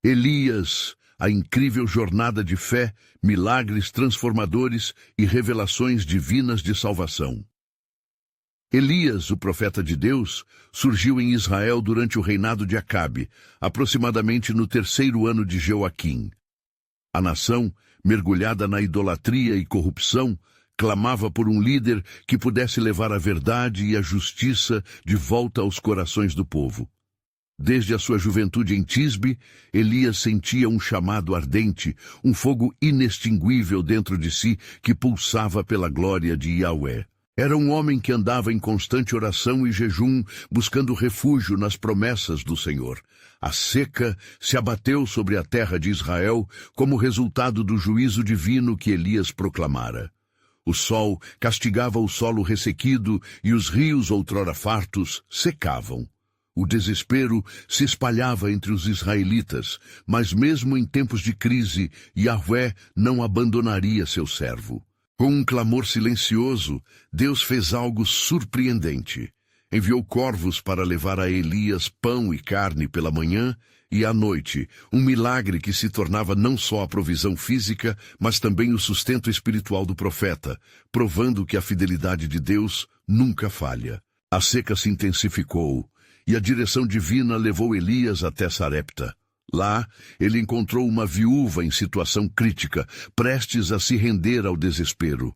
Elias, a incrível jornada de fé, milagres transformadores e revelações divinas de salvação. Elias, o profeta de Deus, surgiu em Israel durante o reinado de Acabe, aproximadamente no 3º ano de Joaquim. A nação, mergulhada na idolatria e corrupção, clamava por um líder que pudesse levar a verdade e a justiça de volta aos corações do povo. Desde a sua juventude em Tisbe, Elias sentia um chamado ardente, um fogo inextinguível dentro de si que pulsava pela glória de Yahweh. Era um homem que andava em constante oração e jejum, buscando refúgio nas promessas do Senhor. A seca se abateu sobre a terra de Israel como resultado do juízo divino que Elias proclamara. O sol castigava o solo ressequido e os rios outrora fartos secavam. O desespero se espalhava entre os israelitas, mas mesmo em tempos de crise, Yahweh não abandonaria seu servo. Com um clamor silencioso, Deus fez algo surpreendente. Enviou corvos para levar a Elias pão e carne pela manhã e à noite, um milagre que se tornava não só a provisão física, mas também o sustento espiritual do profeta, provando que a fidelidade de Deus nunca falha. A seca se intensificou, e a direção divina levou Elias até Sarepta. Lá, ele encontrou uma viúva em situação crítica, prestes a se render ao desespero.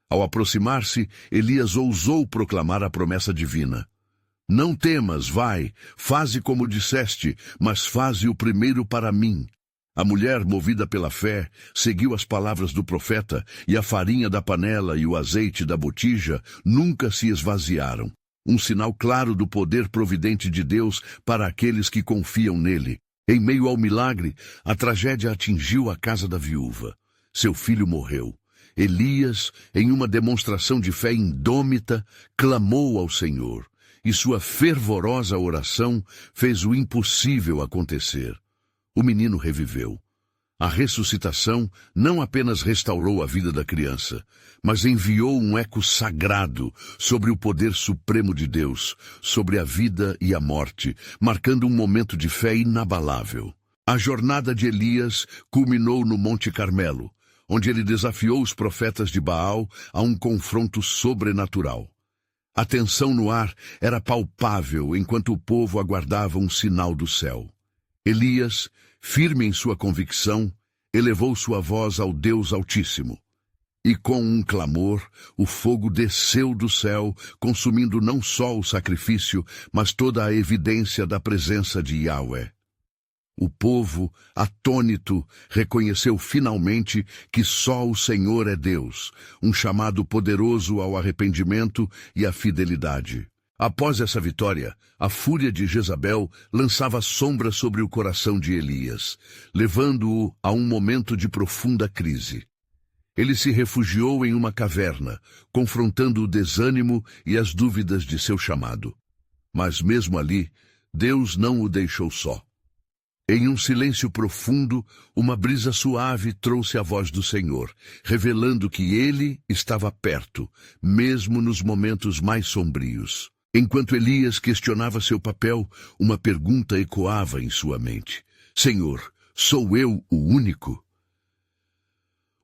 Ao aproximar-se, Elias ousou proclamar a promessa divina. Não temas, vai, faze como disseste, mas faze-o primeiro para mim. A mulher, movida pela fé, seguiu as palavras do profeta, e a farinha da panela e o azeite da botija nunca se esvaziaram. Um sinal claro do poder providente de Deus para aqueles que confiam nele. Em meio ao milagre, a tragédia atingiu a casa da viúva. Seu filho morreu. Elias, em uma demonstração de fé indômita, clamou ao Senhor, e sua fervorosa oração fez o impossível acontecer. O menino reviveu. A ressuscitação não apenas restaurou a vida da criança, mas enviou um eco sagrado sobre o poder supremo de Deus, sobre a vida e a morte, marcando um momento de fé inabalável. A jornada de Elias culminou no Monte Carmelo, onde ele desafiou os profetas de Baal a um confronto sobrenatural. A tensão no ar era palpável enquanto o povo aguardava um sinal do céu. Elias, firme em sua convicção, elevou sua voz ao Deus Altíssimo. E com um clamor, o fogo desceu do céu, consumindo não só o sacrifício, mas toda a evidência da presença de Yahweh. O povo, atônito, reconheceu finalmente que só o Senhor é Deus, um chamado poderoso ao arrependimento e à fidelidade. Após essa vitória, a fúria de Jezabel lançava sombra sobre o coração de Elias, levando-o a um momento de profunda crise. Ele se refugiou em uma caverna, confrontando o desânimo e as dúvidas de seu chamado. Mas mesmo ali, Deus não o deixou só. Em um silêncio profundo, uma brisa suave trouxe a voz do Senhor, revelando que Ele estava perto, mesmo nos momentos mais sombrios. Enquanto Elias questionava seu papel, uma pergunta ecoava em sua mente. Senhor, sou eu o único?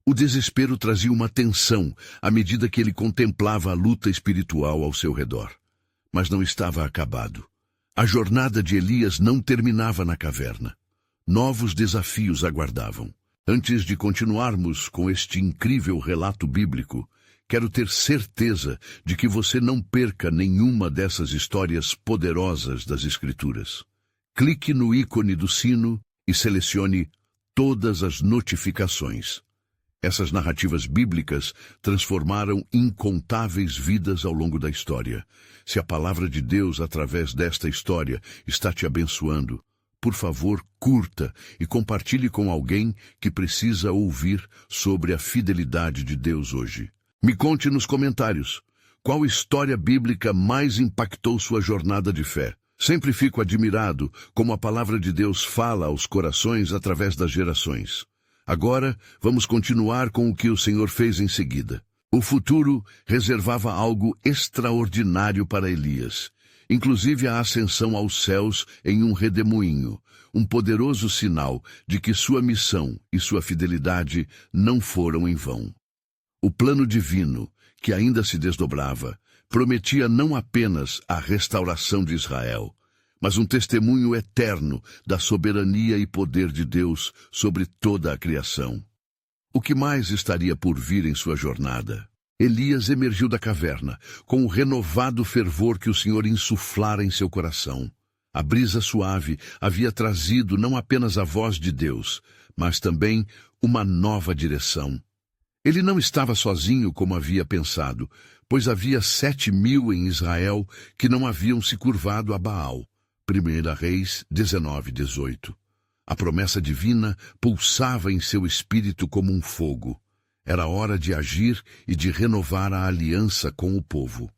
O desespero trazia uma tensão à medida que ele contemplava a luta espiritual ao seu redor. Mas não estava acabado. A jornada de Elias não terminava na caverna. Novos desafios aguardavam. Antes de continuarmos com este incrível relato bíblico, quero ter certeza de que você não perca nenhuma dessas histórias poderosas das Escrituras. Clique no ícone do sino e selecione todas as notificações. Essas narrativas bíblicas transformaram incontáveis vidas ao longo da história. Se a palavra de Deus, através desta história, está te abençoando, por favor, curta e compartilhe com alguém que precisa ouvir sobre a fidelidade de Deus hoje. Me conte nos comentários qual história bíblica mais impactou sua jornada de fé. Sempre fico admirado como a palavra de Deus fala aos corações através das gerações. Agora, vamos continuar com o que o Senhor fez em seguida. O futuro reservava algo extraordinário para Elias, inclusive a ascensão aos céus em um redemoinho, um poderoso sinal de que sua missão e sua fidelidade não foram em vão. O plano divino, que ainda se desdobrava, prometia não apenas a restauração de Israel, mas um testemunho eterno da soberania e poder de Deus sobre toda a criação. O que mais estaria por vir em sua jornada? Elias emergiu da caverna, com o renovado fervor que o Senhor insuflara em seu coração. A brisa suave havia trazido não apenas a voz de Deus, mas também uma nova direção. Ele não estava sozinho como havia pensado, pois havia 7.000 em Israel que não haviam se curvado a Baal. 1 Reis 19:18. A promessa divina pulsava em seu espírito como um fogo. Era hora de agir e de renovar a aliança com o povo.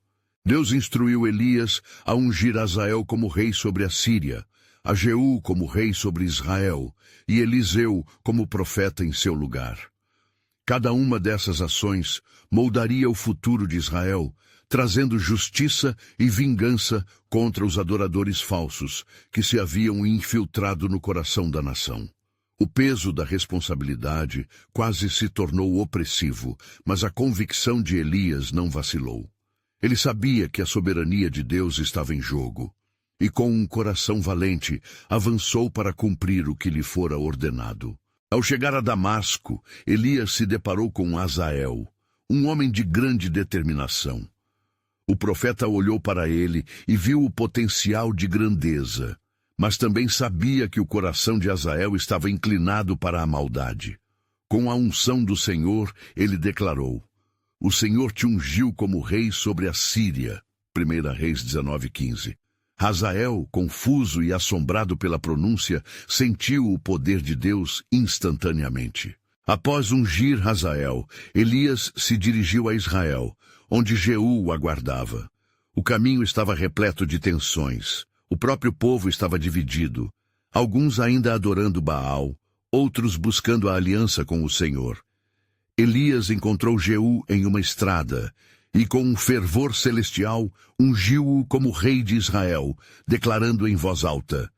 Deus instruiu Elias a ungir Azael como rei sobre a Síria, a Jeú como rei sobre Israel e Eliseu como profeta em seu lugar. Cada uma dessas ações moldaria o futuro de Israel, trazendo justiça e vingança contra os adoradores falsos que se haviam infiltrado no coração da nação. O peso da responsabilidade quase se tornou opressivo, mas a convicção de Elias não vacilou. Ele sabia que a soberania de Deus estava em jogo, e com um coração valente avançou para cumprir o que lhe fora ordenado. Ao chegar a Damasco, Elias se deparou com Azael, um homem de grande determinação. O profeta olhou para ele e viu o potencial de grandeza, mas também sabia que o coração de Azael estava inclinado para a maldade. Com a unção do Senhor, ele declarou: "O Senhor te ungiu como rei sobre a Síria." 1 Reis 19:15. Azael, confuso e assombrado pela pronúncia, sentiu o poder de Deus instantaneamente. Após ungir Azael, Elias se dirigiu a Israel, onde Jeú o aguardava. O caminho estava repleto de tensões. O próprio povo estava dividido, alguns ainda adorando Baal, outros buscando a aliança com o Senhor. Elias encontrou Jeú em uma estrada e, com um fervor celestial, ungiu-o como rei de Israel, declarando em voz alta: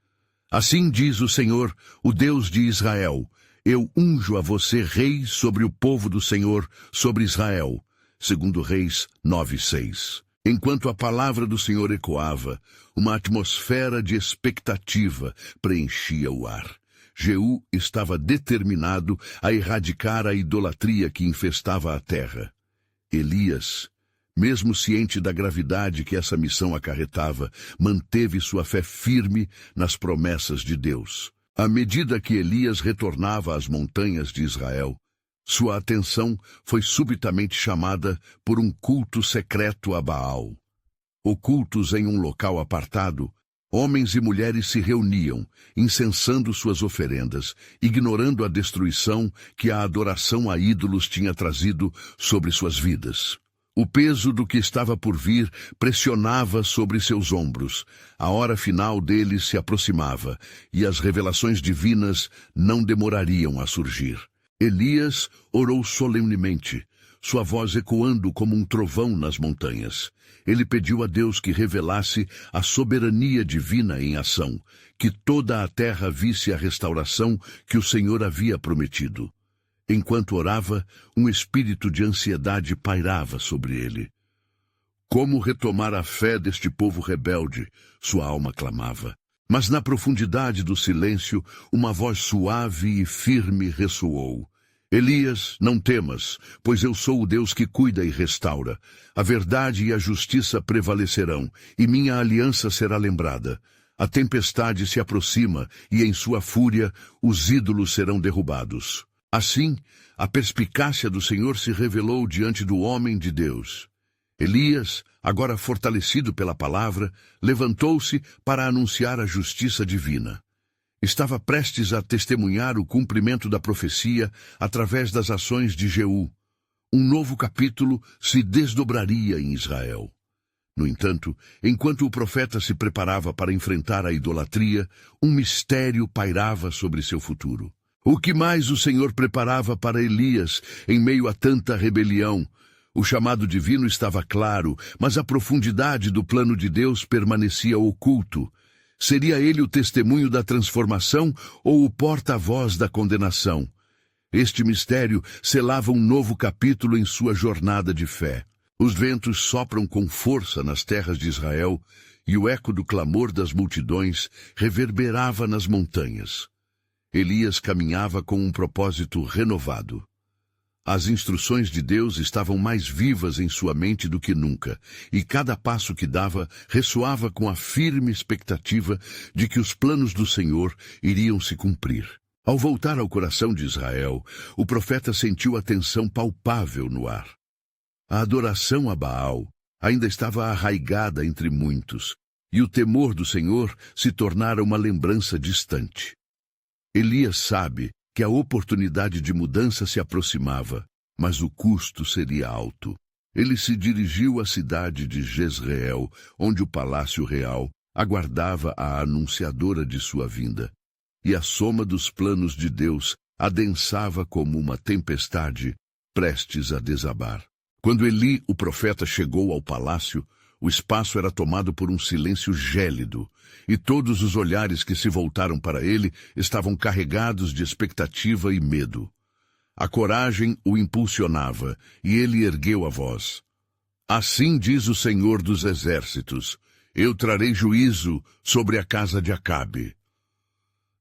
"Assim diz o Senhor, o Deus de Israel, eu unjo a você rei sobre o povo do Senhor, sobre Israel." 2 Reis 9:6. Enquanto a palavra do Senhor ecoava, uma atmosfera de expectativa preenchia o ar. Jeú estava determinado a erradicar a idolatria que infestava a terra. Elias, mesmo ciente da gravidade que essa missão acarretava, manteve sua fé firme nas promessas de Deus. À medida que Elias retornava às montanhas de Israel, sua atenção foi subitamente chamada por um culto secreto a Baal. Ocultos em um local apartado, homens e mulheres se reuniam, incensando suas oferendas, ignorando a destruição que a adoração a ídolos tinha trazido sobre suas vidas. O peso do que estava por vir pressionava sobre seus ombros. A hora final deles se aproximava, e as revelações divinas não demorariam a surgir. Elias orou solenemente, sua voz ecoando como um trovão nas montanhas. Ele pediu a Deus que revelasse a soberania divina em ação, que toda a terra visse a restauração que o Senhor havia prometido. Enquanto orava, um espírito de ansiedade pairava sobre ele. Como retomar a fé deste povo rebelde? Sua alma clamava. Mas na profundidade do silêncio, uma voz suave e firme ressoou: "Elias, não temas, pois eu sou o Deus que cuida e restaura. A verdade e a justiça prevalecerão, e minha aliança será lembrada. A tempestade se aproxima, e em sua fúria os ídolos serão derrubados." Assim, a perspicácia do Senhor se revelou diante do homem de Deus. Elias, agora fortalecido pela palavra, levantou-se para anunciar a justiça divina. Estava prestes a testemunhar o cumprimento da profecia através das ações de Jeú. Um novo capítulo se desdobraria em Israel. No entanto, enquanto o profeta se preparava para enfrentar a idolatria, um mistério pairava sobre seu futuro. O que mais o Senhor preparava para Elias em meio a tanta rebelião? O chamado divino estava claro, mas a profundidade do plano de Deus permanecia oculto. Seria ele o testemunho da transformação ou o porta-voz da condenação? Este mistério selava um novo capítulo em sua jornada de fé. Os ventos sopram com força nas terras de Israel e o eco do clamor das multidões reverberava nas montanhas. Elias caminhava com um propósito renovado. As instruções de Deus estavam mais vivas em sua mente do que nunca, e cada passo que dava ressoava com a firme expectativa de que os planos do Senhor iriam se cumprir. Ao voltar ao coração de Israel, o profeta sentiu a tensão palpável no ar. A adoração a Baal ainda estava arraigada entre muitos, e o temor do Senhor se tornara uma lembrança distante. Elias sabe que a oportunidade de mudança se aproximava, mas o custo seria alto. Ele se dirigiu à cidade de Jezreel, onde o palácio real aguardava a anunciadora de sua vinda. E a soma dos planos de Deus adensava como uma tempestade prestes a desabar. Quando Eli, o profeta, chegou ao palácio, o espaço era tomado por um silêncio gélido, e todos os olhares que se voltaram para ele estavam carregados de expectativa e medo. A coragem o impulsionava, e ele ergueu a voz. Assim diz o Senhor dos Exércitos, eu trarei juízo sobre a casa de Acabe.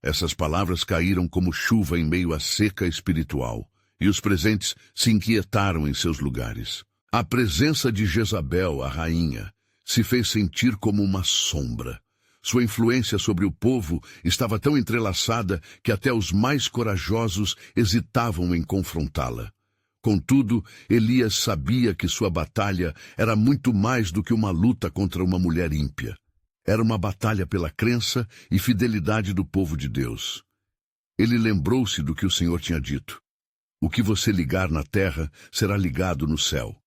Essas palavras caíram como chuva em meio à seca espiritual, e os presentes se inquietaram em seus lugares. A presença de Jezabel, a rainha, se fez sentir como uma sombra. Sua influência sobre o povo estava tão entrelaçada que até os mais corajosos hesitavam em confrontá-la. Contudo, Elias sabia que sua batalha era muito mais do que uma luta contra uma mulher ímpia. Era uma batalha pela crença e fidelidade do povo de Deus. Ele lembrou-se do que o Senhor tinha dito. O que você ligar na terra será ligado no céu.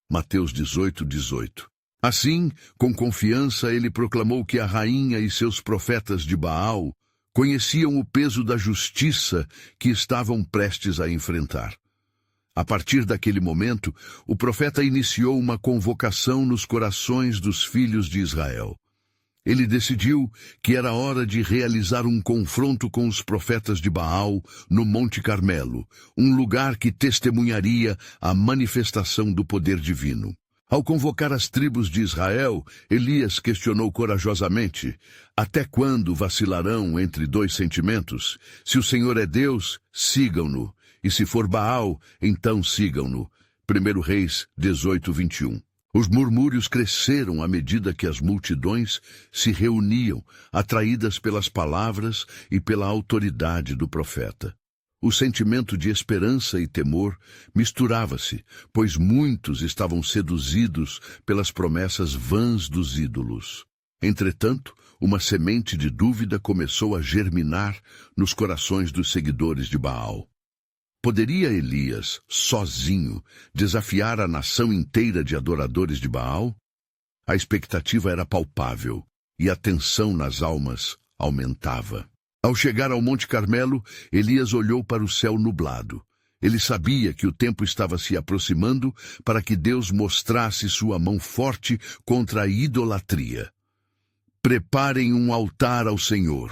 Mateus 18:18. Assim, com confiança, ele proclamou que a rainha e seus profetas de Baal conheciam o peso da justiça que estavam prestes a enfrentar. A partir daquele momento, o profeta iniciou uma convocação nos corações dos filhos de Israel. Ele decidiu que era hora de realizar um confronto com os profetas de Baal no Monte Carmelo, um lugar que testemunharia a manifestação do poder divino. Ao convocar as tribos de Israel, Elias questionou corajosamente: até quando vacilarão entre dois sentimentos? Se o Senhor é Deus, sigam-no, e se for Baal, então sigam-no. 1 Reis 18:21. Os murmúrios cresceram à medida que as multidões se reuniam, atraídas pelas palavras e pela autoridade do profeta. O sentimento de esperança e temor misturava-se, pois muitos estavam seduzidos pelas promessas vãs dos ídolos. Entretanto, uma semente de dúvida começou a germinar nos corações dos seguidores de Baal. Poderia Elias, sozinho, desafiar a nação inteira de adoradores de Baal? A expectativa era palpável, e a tensão nas almas aumentava. Ao chegar ao Monte Carmelo, Elias olhou para o céu nublado. Ele sabia que o tempo estava se aproximando para que Deus mostrasse sua mão forte contra a idolatria. Preparem um altar ao Senhor,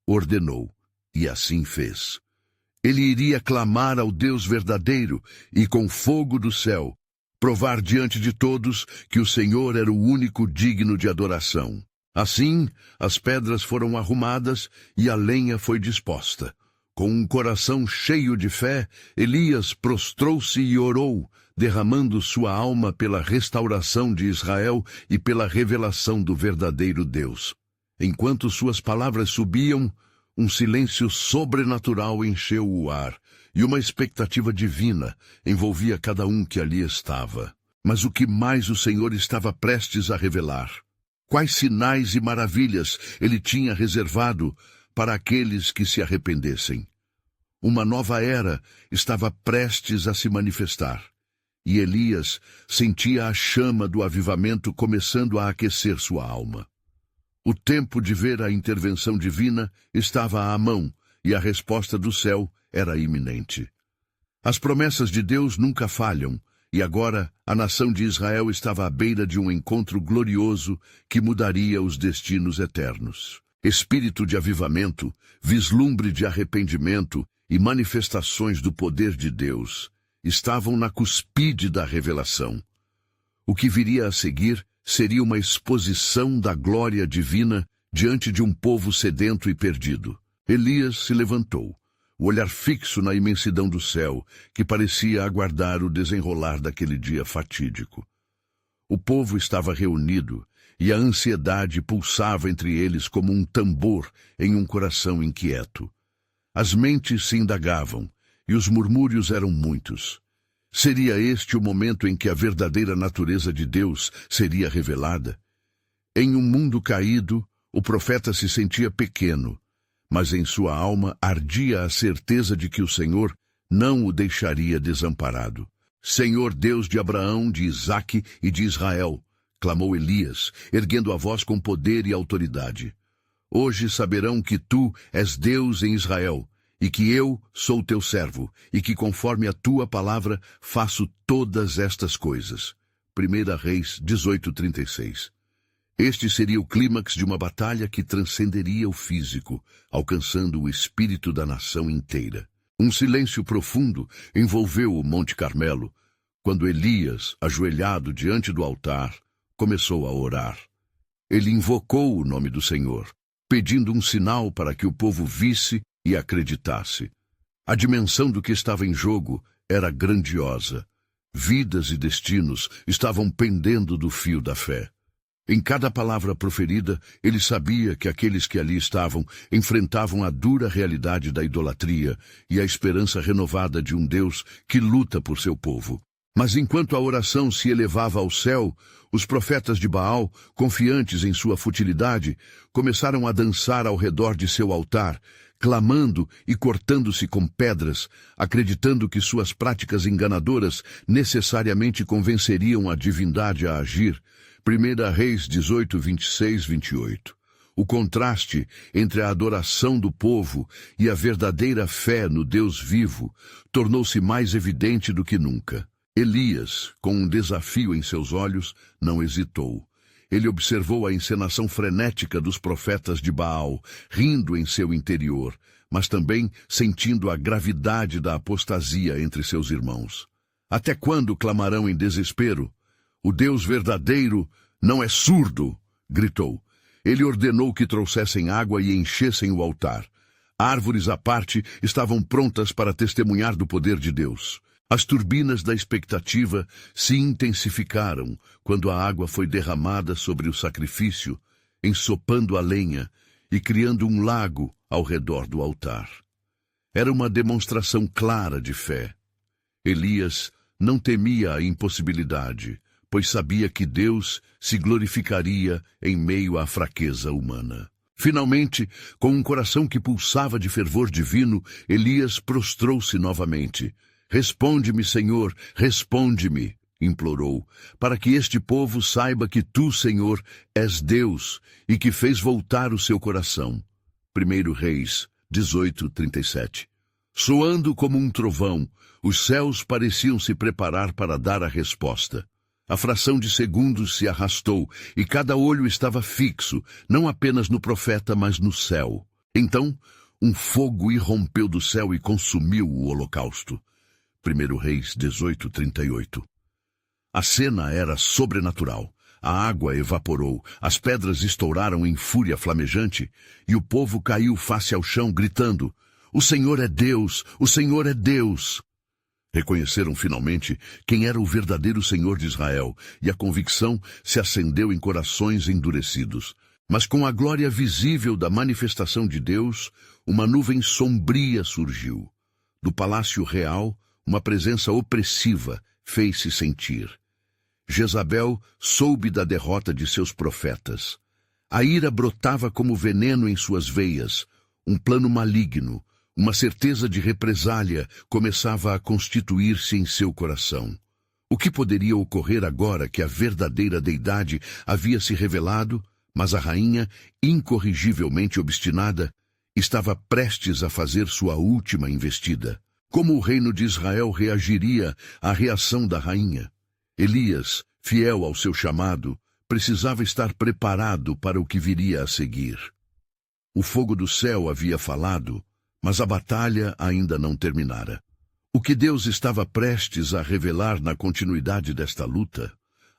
ordenou, e assim fez. Ele iria clamar ao Deus verdadeiro e, com fogo do céu, provar diante de todos que o Senhor era o único digno de adoração. Assim, as pedras foram arrumadas e a lenha foi disposta. Com um coração cheio de fé, Elias prostrou-se e orou, derramando sua alma pela restauração de Israel e pela revelação do verdadeiro Deus. Enquanto suas palavras subiam, um silêncio sobrenatural encheu o ar, e uma expectativa divina envolvia cada um que ali estava. Mas o que mais o Senhor estava prestes a revelar? Quais sinais e maravilhas ele tinha reservado para aqueles que se arrependessem? Uma nova era estava prestes a se manifestar, e Elias sentia a chama do avivamento começando a aquecer sua alma. O tempo de ver a intervenção divina estava à mão, e a resposta do céu era iminente. As promessas de Deus nunca falham, E agora, a nação de Israel estava à beira de um encontro glorioso que mudaria os destinos eternos. Espírito de avivamento, vislumbre de arrependimento e manifestações do poder de Deus estavam na cuspide da revelação. O que viria a seguir seria uma exposição da glória divina diante de um povo sedento e perdido. Elias se levantou, o olhar fixo na imensidão do céu, que parecia aguardar o desenrolar daquele dia fatídico. O povo estava reunido, e a ansiedade pulsava entre eles como um tambor em um coração inquieto. As mentes se indagavam, e os murmúrios eram muitos. Seria este o momento em que a verdadeira natureza de Deus seria revelada? Em um mundo caído, o profeta se sentia pequeno, mas em sua alma ardia a certeza de que o Senhor não o deixaria desamparado. Senhor Deus de Abraão, de Isaque e de Israel, clamou Elias, erguendo a voz com poder e autoridade. Hoje saberão que tu és Deus em Israel, e que eu sou teu servo, e que conforme a tua palavra faço todas estas coisas. 1 Reis 18:36. Este seria o clímax de uma batalha que transcenderia o físico, alcançando o espírito da nação inteira. Um silêncio profundo envolveu o Monte Carmelo, quando Elias, ajoelhado diante do altar, começou a orar. Ele invocou o nome do Senhor, pedindo um sinal para que o povo visse e acreditasse. A dimensão do que estava em jogo era grandiosa. Vidas e destinos estavam pendendo do fio da fé. Em cada palavra proferida, ele sabia que aqueles que ali estavam enfrentavam a dura realidade da idolatria e a esperança renovada de um Deus que luta por seu povo. Mas enquanto a oração se elevava ao céu, os profetas de Baal, confiantes em sua futilidade, começaram a dançar ao redor de seu altar, clamando e cortando-se com pedras, acreditando que suas práticas enganadoras necessariamente convenceriam a divindade a agir. 1 Reis 18, 26, 28. O contraste entre a adoração do povo e a verdadeira fé no Deus vivo tornou-se mais evidente do que nunca. Elias, com um desafio em seus olhos, não hesitou. Ele observou a encenação frenética dos profetas de Baal, rindo em seu interior, mas também sentindo a gravidade da apostasia entre seus irmãos. Até quando clamarão em desespero? O Deus verdadeiro não é surdo, gritou. Ele ordenou que trouxessem água e enchessem o altar. Árvores à parte estavam prontas para testemunhar do poder de Deus. As turbinas da expectativa se intensificaram quando a água foi derramada sobre o sacrifício, ensopando a lenha e criando um lago ao redor do altar. Era uma demonstração clara de fé. Elias não temia a impossibilidade, pois sabia que Deus se glorificaria em meio à fraqueza humana. Finalmente, com um coração que pulsava de fervor divino, Elias prostrou-se novamente. Responde-me, Senhor, responde-me, implorou, para que este povo saiba que tu, Senhor, és Deus e que fez voltar o seu coração. 1 Reis 18:37. Soando como um trovão, os céus pareciam se preparar para dar a resposta. A fração de segundos se arrastou e cada olho estava fixo, não apenas no profeta, mas no céu. Então, um fogo irrompeu do céu e consumiu o holocausto. 1 Reis 18:38. A cena era sobrenatural. A água evaporou, as pedras estouraram em fúria flamejante, e o povo caiu face ao chão, gritando: "O Senhor é Deus! O Senhor é Deus!" Reconheceram finalmente quem era o verdadeiro Senhor de Israel, e a convicção se acendeu em corações endurecidos. Mas com a glória visível da manifestação de Deus, uma nuvem sombria surgiu. Do palácio real, uma presença opressiva fez-se sentir. Jezabel soube da derrota de seus profetas. A ira brotava como veneno em suas veias. Um plano maligno, uma certeza de represália começava a constituir-se em seu coração. O que poderia ocorrer agora que a verdadeira deidade havia se revelado, mas a rainha, incorrigivelmente obstinada, estava prestes a fazer sua última investida? Como o reino de Israel reagiria à reação da rainha? Elias, fiel ao seu chamado, precisava estar preparado para o que viria a seguir. O fogo do céu havia falado, mas a batalha ainda não terminara. O que Deus estava prestes a revelar na continuidade desta luta?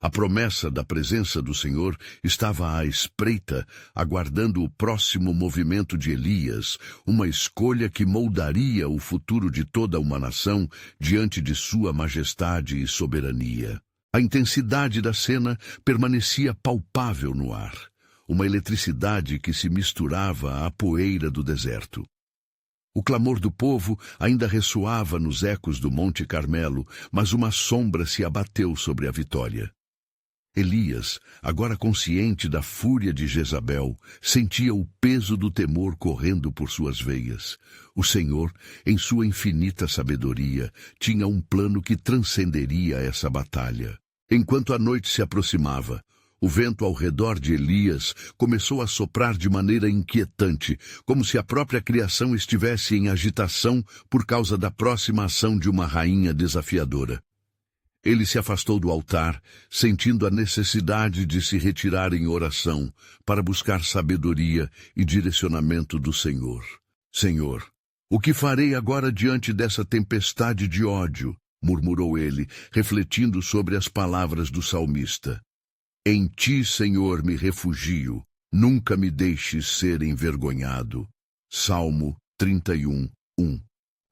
A promessa da presença do Senhor estava à espreita, aguardando o próximo movimento de Elias, uma escolha que moldaria o futuro de toda uma nação diante de sua majestade e soberania. A intensidade da cena permanecia palpável no ar, uma eletricidade que se misturava à poeira do deserto. O clamor do povo ainda ressoava nos ecos do Monte Carmelo, mas uma sombra se abateu sobre a vitória. Elias, agora consciente da fúria de Jezabel, sentia o peso do temor correndo por suas veias. O Senhor, em sua infinita sabedoria, tinha um plano que transcenderia essa batalha. Enquanto a noite se aproximava, o vento ao redor de Elias começou a soprar de maneira inquietante, como se a própria criação estivesse em agitação por causa da próxima ação de uma rainha desafiadora. Ele se afastou do altar, sentindo a necessidade de se retirar em oração para buscar sabedoria e direcionamento do Senhor. Senhor, o que farei agora diante dessa tempestade de ódio? Murmurou ele, refletindo sobre as palavras do salmista. Em ti, Senhor, me refugio, nunca me deixes ser envergonhado. Salmo 31, 1.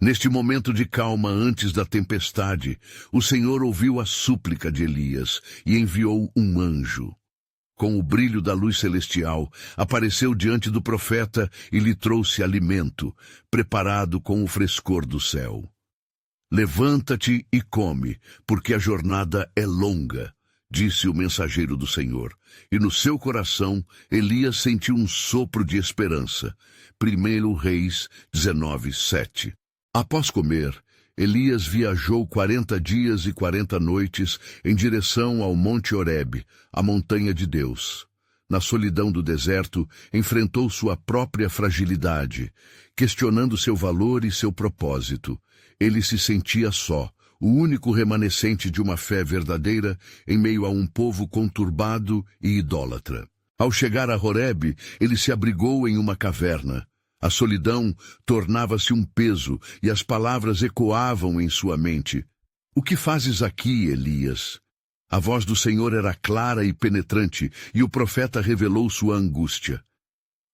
Neste momento de calma antes da tempestade, o Senhor ouviu a súplica de Elias e enviou um anjo. Com o brilho da luz celestial, apareceu diante do profeta e lhe trouxe alimento, preparado com o frescor do céu. Levanta-te e come, porque a jornada é longa, disse o mensageiro do Senhor. E no seu coração, Elias sentiu um sopro de esperança. 1 Reis 19, 7. Após comer, Elias viajou 40 dias e 40 noites em direção ao Monte Horebe, a montanha de Deus. Na solidão do deserto, enfrentou sua própria fragilidade, questionando seu valor e seu propósito. Ele se sentia só, o único remanescente de uma fé verdadeira em meio a um povo conturbado e idólatra. Ao chegar a Horebe, ele se abrigou em uma caverna. A solidão tornava-se um peso e as palavras ecoavam em sua mente. O que fazes aqui, Elias? A voz do Senhor era clara e penetrante, e o profeta revelou sua angústia.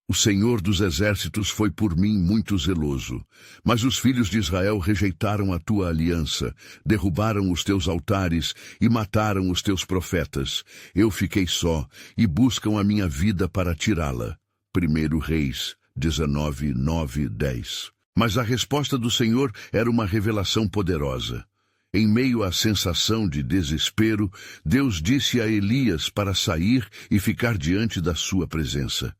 O Senhor dos exércitos foi por mim muito zeloso, mas os filhos de Israel rejeitaram a tua aliança, derrubaram os teus altares e mataram os teus profetas. Eu fiquei só e buscam a minha vida para tirá-la. 1 Reis 19, 9, 10. Mas a resposta do Senhor era uma revelação poderosa. Em meio à sensação de desespero, Deus disse a Elias para sair e ficar diante da sua presença.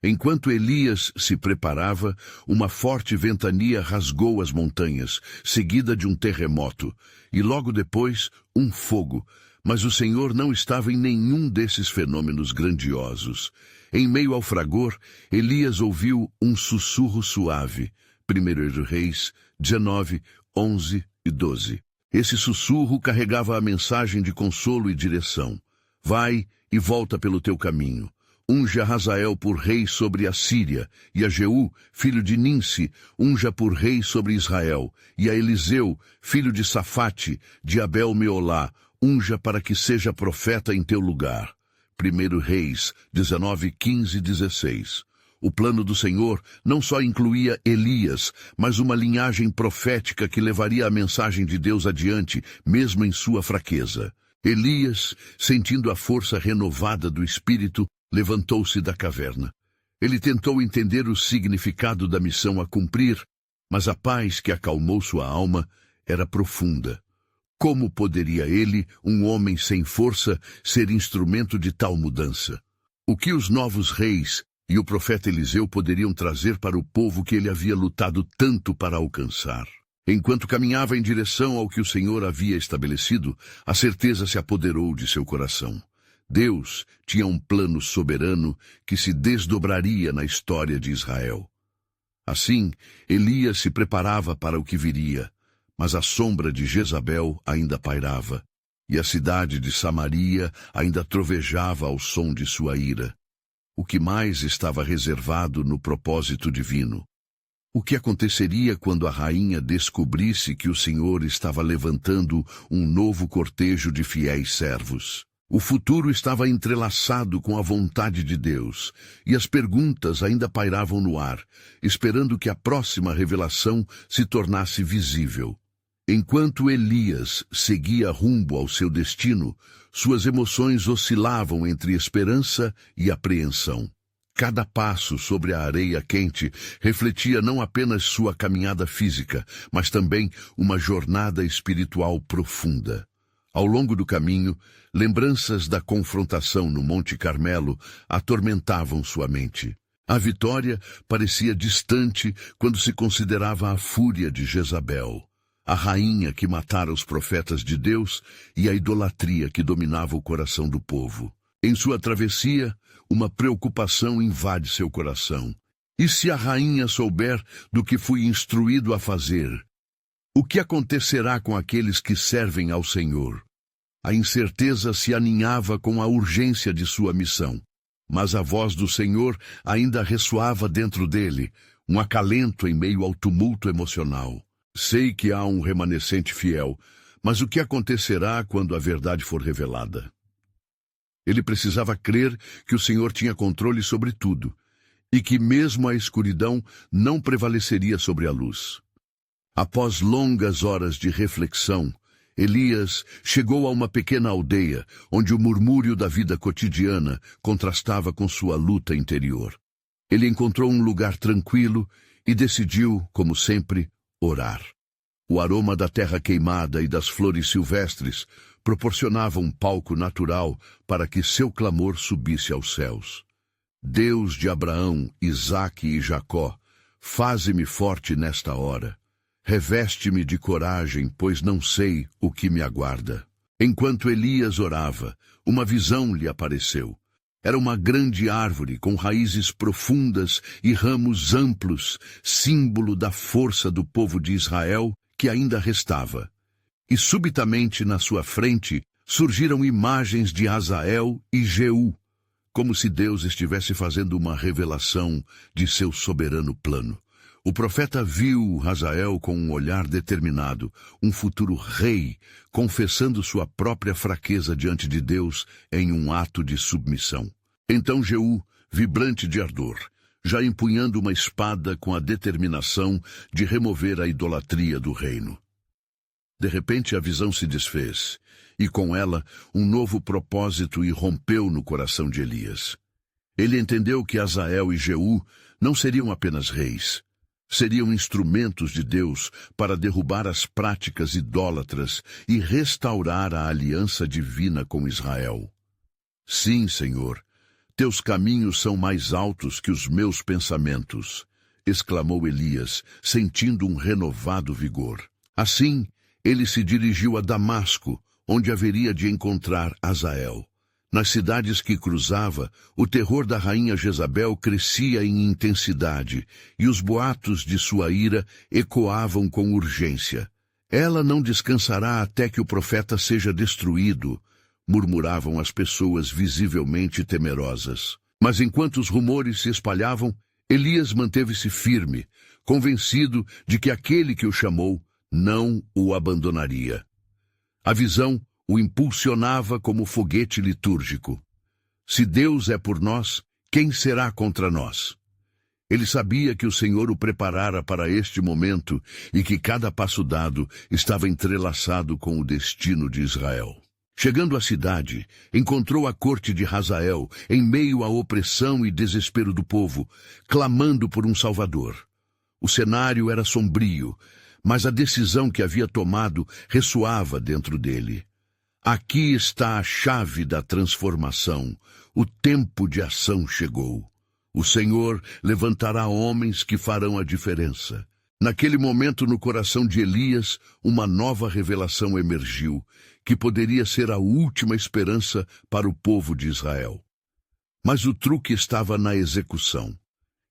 Enquanto Elias se preparava, uma forte ventania rasgou as montanhas, seguida de um terremoto, e logo depois, um fogo. Mas o Senhor não estava em nenhum desses fenômenos grandiosos. Em meio ao fragor, Elias ouviu um sussurro suave. 1 Reis 19, 11 e 12. Esse sussurro carregava a mensagem de consolo e direção. Vai e volta pelo teu caminho. Unja a Hazael por rei sobre a Síria, e a Jeú, filho de Ninsi, unja por rei sobre Israel, e a Eliseu, filho de Safate, de Abel-Meolá, unja para que seja profeta em teu lugar. 1 Reis 19, 15 e 16. O plano do Senhor não só incluía Elias, mas uma linhagem profética que levaria a mensagem de Deus adiante, mesmo em sua fraqueza. Elias, sentindo a força renovada do Espírito, levantou-se da caverna. Ele tentou entender o significado da missão a cumprir, mas a paz que acalmou sua alma era profunda. Como poderia ele, um homem sem força, ser instrumento de tal mudança? O que os novos reis e o profeta Eliseu poderiam trazer para o povo que ele havia lutado tanto para alcançar? Enquanto caminhava em direção ao que o Senhor havia estabelecido, a certeza se apoderou de seu coração. Deus tinha um plano soberano que se desdobraria na história de Israel. Assim, Elias se preparava para o que viria. Mas a sombra de Jezabel ainda pairava, e a cidade de Samaria ainda trovejava ao som de sua ira. O que mais estava reservado no propósito divino? O que aconteceria quando a rainha descobrisse que o Senhor estava levantando um novo cortejo de fiéis servos? O futuro estava entrelaçado com a vontade de Deus, e as perguntas ainda pairavam no ar, esperando que a próxima revelação se tornasse visível. Enquanto Elias seguia rumo ao seu destino, suas emoções oscilavam entre esperança e apreensão. Cada passo sobre a areia quente refletia não apenas sua caminhada física, mas também uma jornada espiritual profunda. Ao longo do caminho, lembranças da confrontação no Monte Carmelo atormentavam sua mente. A vitória parecia distante quando se considerava a fúria de Jezabel, a rainha que matara os profetas de Deus e a idolatria que dominava o coração do povo. Em sua travessia, uma preocupação invade seu coração. E se a rainha souber do que fui instruído a fazer? O que acontecerá com aqueles que servem ao Senhor? A incerteza se aninhava com a urgência de sua missão. Mas a voz do Senhor ainda ressoava dentro dele, um acalento em meio ao tumulto emocional. Sei que há um remanescente fiel, mas o que acontecerá quando a verdade for revelada? Ele precisava crer que o Senhor tinha controle sobre tudo, e que mesmo a escuridão não prevaleceria sobre a luz. Após longas horas de reflexão, Elias chegou a uma pequena aldeia, onde o murmúrio da vida cotidiana contrastava com sua luta interior. Ele encontrou um lugar tranquilo e decidiu, como sempre, orar. O aroma da terra queimada e das flores silvestres proporcionava um palco natural para que seu clamor subisse aos céus. Deus de Abraão, Isaque e Jacó, faze-me forte nesta hora. Reveste-me de coragem, pois não sei o que me aguarda. Enquanto Elias orava, uma visão lhe apareceu. Era uma grande árvore com raízes profundas e ramos amplos, símbolo da força do povo de Israel que ainda restava. E subitamente na sua frente surgiram imagens de Azael e Jeú, como se Deus estivesse fazendo uma revelação de seu soberano plano. O profeta viu Azael com um olhar determinado, um futuro rei, confessando sua própria fraqueza diante de Deus em um ato de submissão. Então Jeú, vibrante de ardor, já empunhando uma espada com a determinação de remover a idolatria do reino. De repente a visão se desfez, e com ela um novo propósito irrompeu no coração de Elias. Ele entendeu que Azael e Jeú não seriam apenas reis. Seriam instrumentos de Deus para derrubar as práticas idólatras e restaurar a aliança divina com Israel. Sim, Senhor, teus caminhos são mais altos que os meus pensamentos, exclamou Elias, sentindo um renovado vigor. Assim, ele se dirigiu a Damasco, onde haveria de encontrar Azael. Nas cidades que cruzava, o terror da rainha Jezabel crescia em intensidade, e os boatos de sua ira ecoavam com urgência. Ela não descansará até que o profeta seja destruído, murmuravam as pessoas visivelmente temerosas. Mas enquanto os rumores se espalhavam, Elias manteve-se firme, convencido de que aquele que o chamou não o abandonaria. A visão o impulsionava como foguete litúrgico. Se Deus é por nós, quem será contra nós? Ele sabia que o Senhor o preparara para este momento e que cada passo dado estava entrelaçado com o destino de Israel. Chegando à cidade, encontrou a corte de Hazael em meio à opressão e desespero do povo, clamando por um salvador. O cenário era sombrio, mas a decisão que havia tomado ressoava dentro dele. Aqui está a chave da transformação. O tempo de ação chegou. O Senhor levantará homens que farão a diferença. Naquele momento, no coração de Elias, uma nova revelação emergiu, que poderia ser a última esperança para o povo de Israel. Mas o truque estava na execução.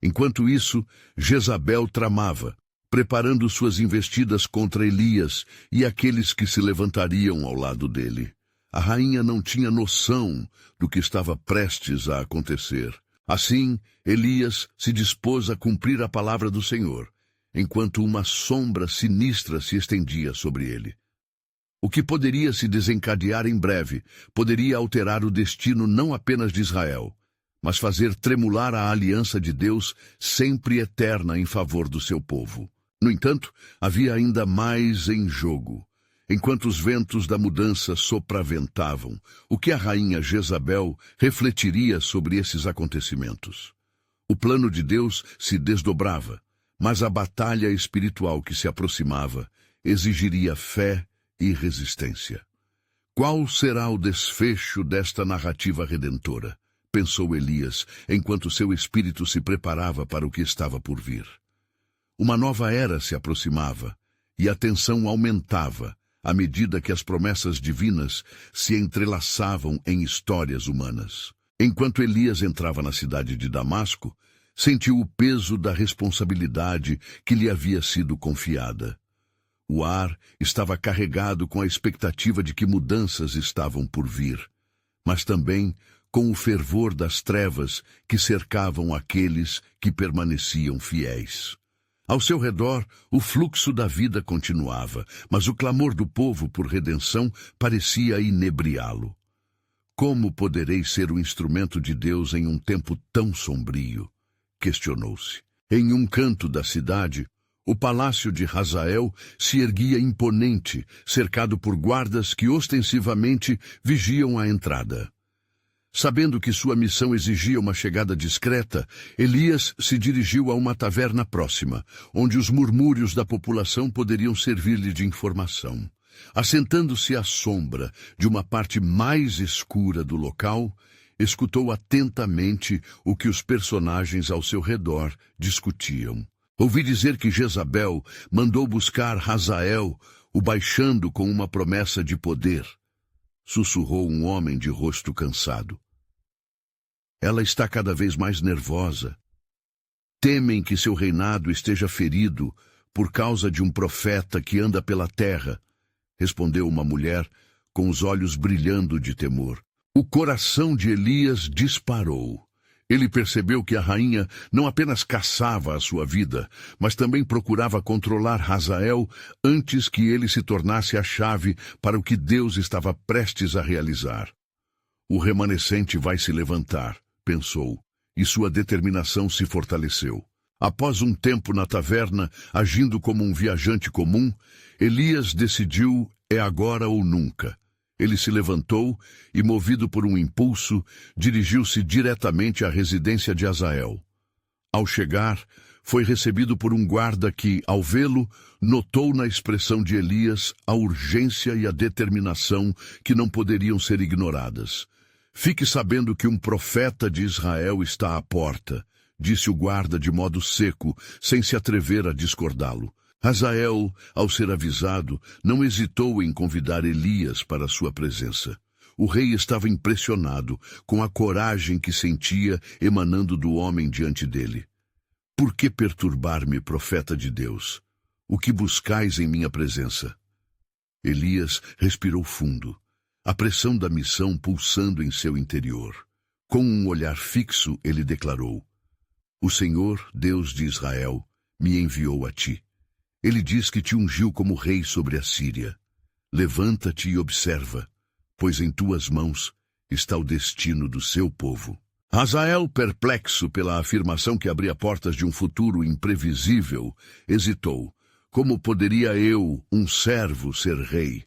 Enquanto isso, Jezabel tramava, preparando suas investidas contra Elias e aqueles que se levantariam ao lado dele. A rainha não tinha noção do que estava prestes a acontecer. Assim, Elias se dispôs a cumprir a palavra do Senhor, enquanto uma sombra sinistra se estendia sobre ele. O que poderia se desencadear em breve poderia alterar o destino não apenas de Israel, mas fazer tremular a aliança de Deus sempre eterna em favor do seu povo. No entanto, havia ainda mais em jogo. Enquanto os ventos da mudança sopraventavam, o que a rainha Jezabel refletiria sobre esses acontecimentos? O plano de Deus se desdobrava, mas a batalha espiritual que se aproximava exigiria fé e resistência. Qual será o desfecho desta narrativa redentora? Pensou Elias, enquanto seu espírito se preparava para o que estava por vir. Uma nova era se aproximava, e a tensão aumentava à medida que as promessas divinas se entrelaçavam em histórias humanas. Enquanto Elias entrava na cidade de Damasco, sentiu o peso da responsabilidade que lhe havia sido confiada. O ar estava carregado com a expectativa de que mudanças estavam por vir, mas também com o fervor das trevas que cercavam aqueles que permaneciam fiéis. Ao seu redor, o fluxo da vida continuava, mas o clamor do povo por redenção parecia inebriá-lo. Como poderei ser o instrumento de Deus em um tempo tão sombrio? Questionou-se. Em um canto da cidade, o palácio de Hazael se erguia imponente, cercado por guardas que ostensivamente vigiam a entrada. Sabendo que sua missão exigia uma chegada discreta, Elias se dirigiu a uma taverna próxima, onde os murmúrios da população poderiam servir-lhe de informação. Assentando-se à sombra de uma parte mais escura do local, escutou atentamente o que os personagens ao seu redor discutiam. Ouvi dizer que Jezabel mandou buscar Hazael, o baixando com uma promessa de poder. Sussurrou um homem de rosto cansado. Ela está cada vez mais nervosa. Temem que seu reinado esteja ferido por causa de um profeta que anda pela terra, respondeu uma mulher com os olhos brilhando de temor. O coração de Elias disparou. Ele percebeu que a rainha não apenas caçava a sua vida, mas também procurava controlar Hazael antes que ele se tornasse a chave para o que Deus estava prestes a realizar. O remanescente vai se levantar, pensou, e sua determinação se fortaleceu. Após um tempo na taverna, agindo como um viajante comum, Elias decidiu: é agora ou nunca. Ele se levantou e, movido por um impulso, dirigiu-se diretamente à residência de Hazael. Ao chegar, foi recebido por um guarda que, ao vê-lo, notou na expressão de Elias a urgência e a determinação que não poderiam ser ignoradas. Fique sabendo que um profeta de Israel está à porta, disse o guarda de modo seco, sem se atrever a discordá-lo. Hazael, ao ser avisado, não hesitou em convidar Elias para sua presença. O rei estava impressionado com a coragem que sentia emanando do homem diante dele. Por que perturbar-me, profeta de Deus? O que buscais em minha presença? Elias respirou fundo, a pressão da missão pulsando em seu interior. Com um olhar fixo, ele declarou: O Senhor, Deus de Israel, me enviou a ti. Ele diz que te ungiu como rei sobre a Síria. Levanta-te e observa, pois em tuas mãos está o destino do seu povo. Hazael, perplexo pela afirmação que abria portas de um futuro imprevisível, hesitou. Como poderia eu, um servo, ser rei?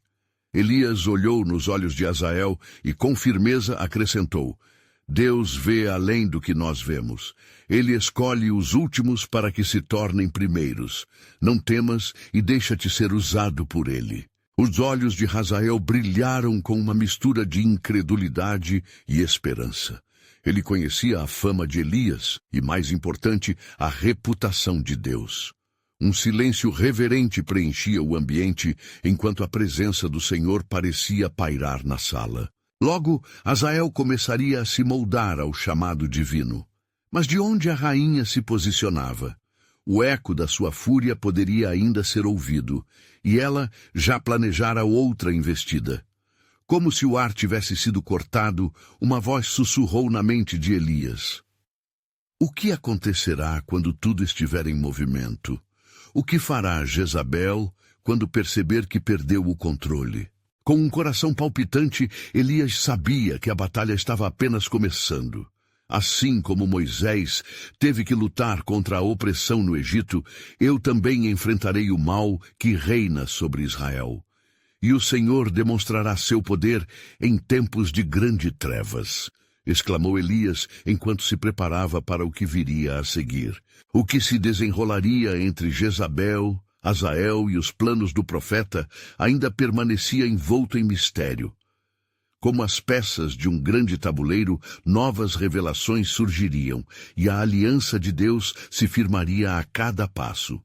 Elias olhou nos olhos de Hazael e com firmeza acrescentou: Deus vê além do que nós vemos. Ele escolhe os últimos para que se tornem primeiros. Não temas e deixa-te ser usado por ele. Os olhos de Hazael brilharam com uma mistura de incredulidade e esperança. Ele conhecia a fama de Elias e, mais importante, a reputação de Deus. Um silêncio reverente preenchia o ambiente enquanto a presença do Senhor parecia pairar na sala. Logo, Hazael começaria a se moldar ao chamado divino. Mas de onde a rainha se posicionava? O eco da sua fúria poderia ainda ser ouvido, e ela já planejara outra investida. Como se o ar tivesse sido cortado, uma voz sussurrou na mente de Elias. O que acontecerá quando tudo estiver em movimento? O que fará Jezabel quando perceber que perdeu o controle? Com um coração palpitante, Elias sabia que a batalha estava apenas começando. Assim como Moisés teve que lutar contra a opressão no Egito, eu também enfrentarei o mal que reina sobre Israel. E o Senhor demonstrará seu poder em tempos de grande trevas, exclamou Elias enquanto se preparava para o que viria a seguir. O que se desenrolaria entre Jezabel, Hazael e os planos do profeta ainda permanecia envolto em mistério. Como as peças de um grande tabuleiro, novas revelações surgiriam, e a aliança de Deus se firmaria a cada passo.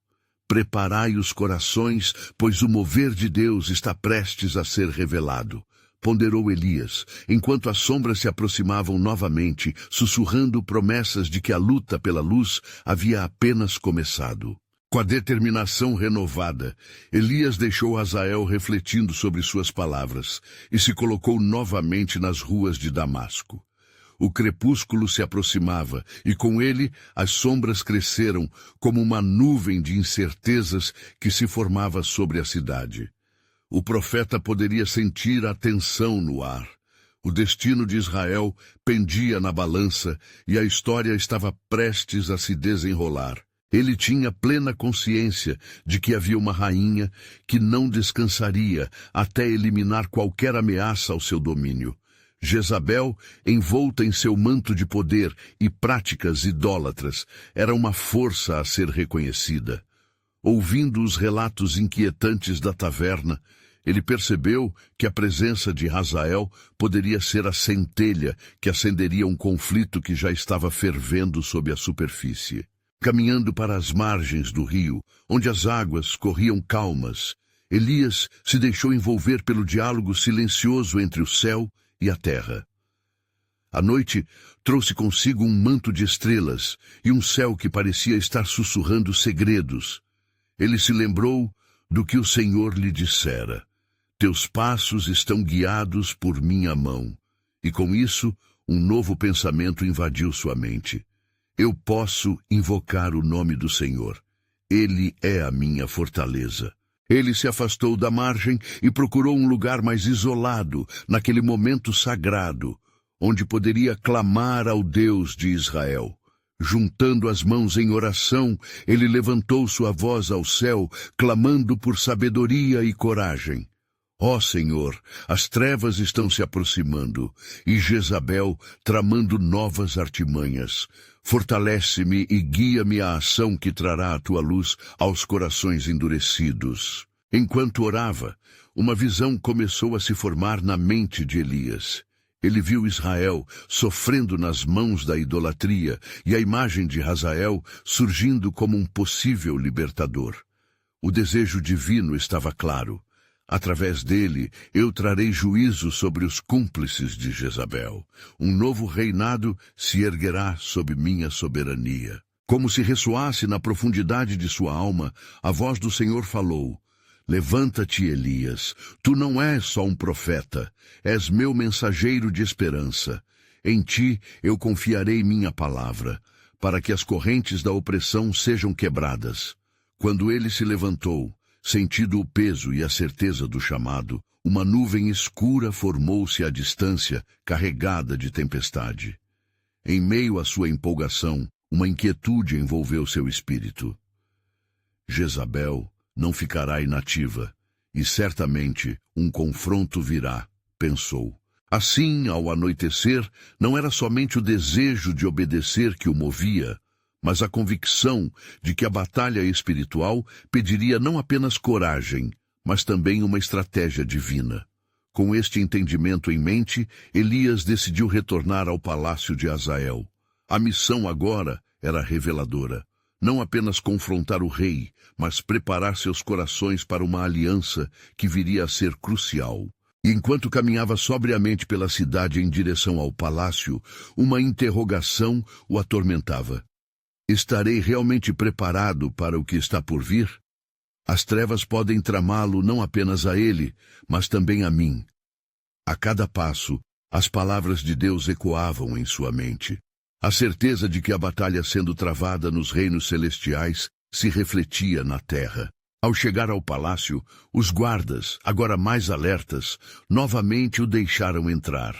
Preparai os corações, pois o mover de Deus está prestes a ser revelado, ponderou Elias, enquanto as sombras se aproximavam novamente, sussurrando promessas de que a luta pela luz havia apenas começado. Com a determinação renovada, Elias deixou Hazael refletindo sobre suas palavras e se colocou novamente nas ruas de Damasco. O crepúsculo se aproximava e com ele as sombras cresceram como uma nuvem de incertezas que se formava sobre a cidade. O profeta poderia sentir a tensão no ar. O destino de Israel pendia na balança e a história estava prestes a se desenrolar. Ele tinha plena consciência de que havia uma rainha que não descansaria até eliminar qualquer ameaça ao seu domínio. Jezabel, envolta em seu manto de poder e práticas idólatras, era uma força a ser reconhecida. Ouvindo os relatos inquietantes da taverna, ele percebeu que a presença de Hazael poderia ser a centelha que acenderia um conflito que já estava fervendo sob a superfície. Caminhando para as margens do rio, onde as águas corriam calmas, Elias se deixou envolver pelo diálogo silencioso entre o céu e a terra. A noite trouxe consigo um manto de estrelas e um céu que parecia estar sussurrando segredos. Ele se lembrou do que o Senhor lhe dissera. Teus passos estão guiados por minha mão. E com isso, um novo pensamento invadiu sua mente. Eu posso invocar o nome do Senhor. Ele é a minha fortaleza. Ele se afastou da margem e procurou um lugar mais isolado, naquele momento sagrado, onde poderia clamar ao Deus de Israel. Juntando as mãos em oração, ele levantou sua voz ao céu, clamando por sabedoria e coragem. Ó Senhor, as trevas estão se aproximando, e Jezabel tramando novas artimanhas. Fortalece-me e guia-me à ação que trará a tua luz aos corações endurecidos. Enquanto orava, uma visão começou a se formar na mente de Elias. Ele viu Israel sofrendo nas mãos da idolatria e a imagem de Hazael surgindo como um possível libertador. O desejo divino estava claro. Através dele, eu trarei juízo sobre os cúmplices de Jezabel. Um novo reinado se erguerá sob minha soberania. Como se ressoasse na profundidade de sua alma, a voz do Senhor falou: Levanta-te, Elias, tu não és só um profeta, és meu mensageiro de esperança. Em ti eu confiarei minha palavra, para que as correntes da opressão sejam quebradas. Quando ele se levantou, sentindo o peso e a certeza do chamado, uma nuvem escura formou-se à distância, carregada de tempestade. Em meio à sua empolgação, uma inquietude envolveu seu espírito. Jezabel não ficará inativa, e certamente um confronto virá, pensou. Assim, ao anoitecer, não era somente o desejo de obedecer que o movia, mas a convicção de que a batalha espiritual pediria não apenas coragem, mas também uma estratégia divina. Com este entendimento em mente, Elias decidiu retornar ao palácio de Hazael. A missão agora era reveladora. Não apenas confrontar o rei, mas preparar seus corações para uma aliança que viria a ser crucial. E enquanto caminhava sobriamente pela cidade em direção ao palácio, uma interrogação o atormentava. Estarei realmente preparado para o que está por vir? As trevas podem tramá-lo não apenas a ele, mas também a mim. A cada passo, as palavras de Deus ecoavam em sua mente. A certeza de que a batalha sendo travada nos reinos celestiais se refletia na terra. Ao chegar ao palácio, os guardas, agora mais alertas, novamente o deixaram entrar.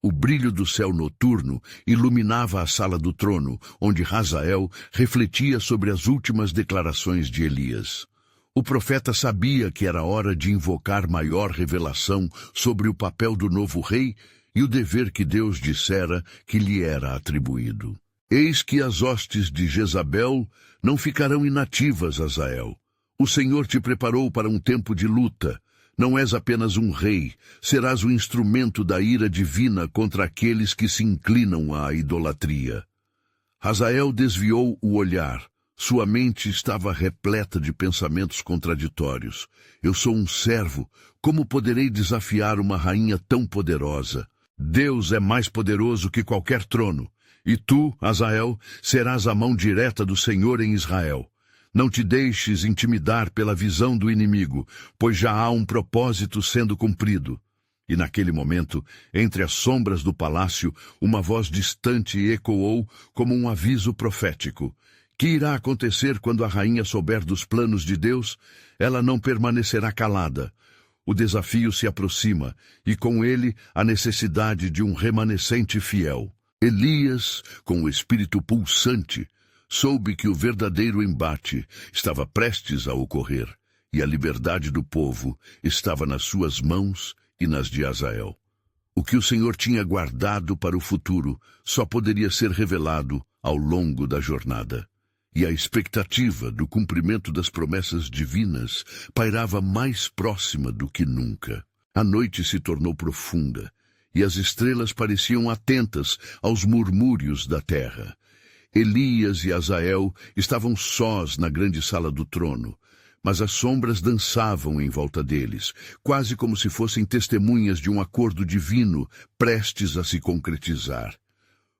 O brilho do céu noturno iluminava a sala do trono, onde Hazael refletia sobre as últimas declarações de Elias. O profeta sabia que era hora de invocar maior revelação sobre o papel do novo rei e o dever que Deus dissera que lhe era atribuído. Eis que as hostes de Jezabel não ficarão inativas, Hazael. O Senhor te preparou para um tempo de luta. Não és apenas um rei, serás o instrumento da ira divina contra aqueles que se inclinam à idolatria. Hazael desviou o olhar. Sua mente estava repleta de pensamentos contraditórios. Eu sou um servo, como poderei desafiar uma rainha tão poderosa? Deus é mais poderoso que qualquer trono. E tu, Hazael, serás a mão direta do Senhor em Israel. Não te deixes intimidar pela visão do inimigo, pois já há um propósito sendo cumprido. E naquele momento, entre as sombras do palácio, uma voz distante ecoou como um aviso profético. Que irá acontecer quando a rainha souber dos planos de Deus? Ela não permanecerá calada. O desafio se aproxima, e com ele a necessidade de um remanescente fiel. Elias, com o espírito pulsante, soube que o verdadeiro embate estava prestes a ocorrer, e a liberdade do povo estava nas suas mãos e nas de Hazael. O que o Senhor tinha guardado para o futuro só poderia ser revelado ao longo da jornada. E a expectativa do cumprimento das promessas divinas pairava mais próxima do que nunca. A noite se tornou profunda, e as estrelas pareciam atentas aos murmúrios da terra. Elias e Hazael estavam sós na grande sala do trono, mas as sombras dançavam em volta deles, quase como se fossem testemunhas de um acordo divino prestes a se concretizar.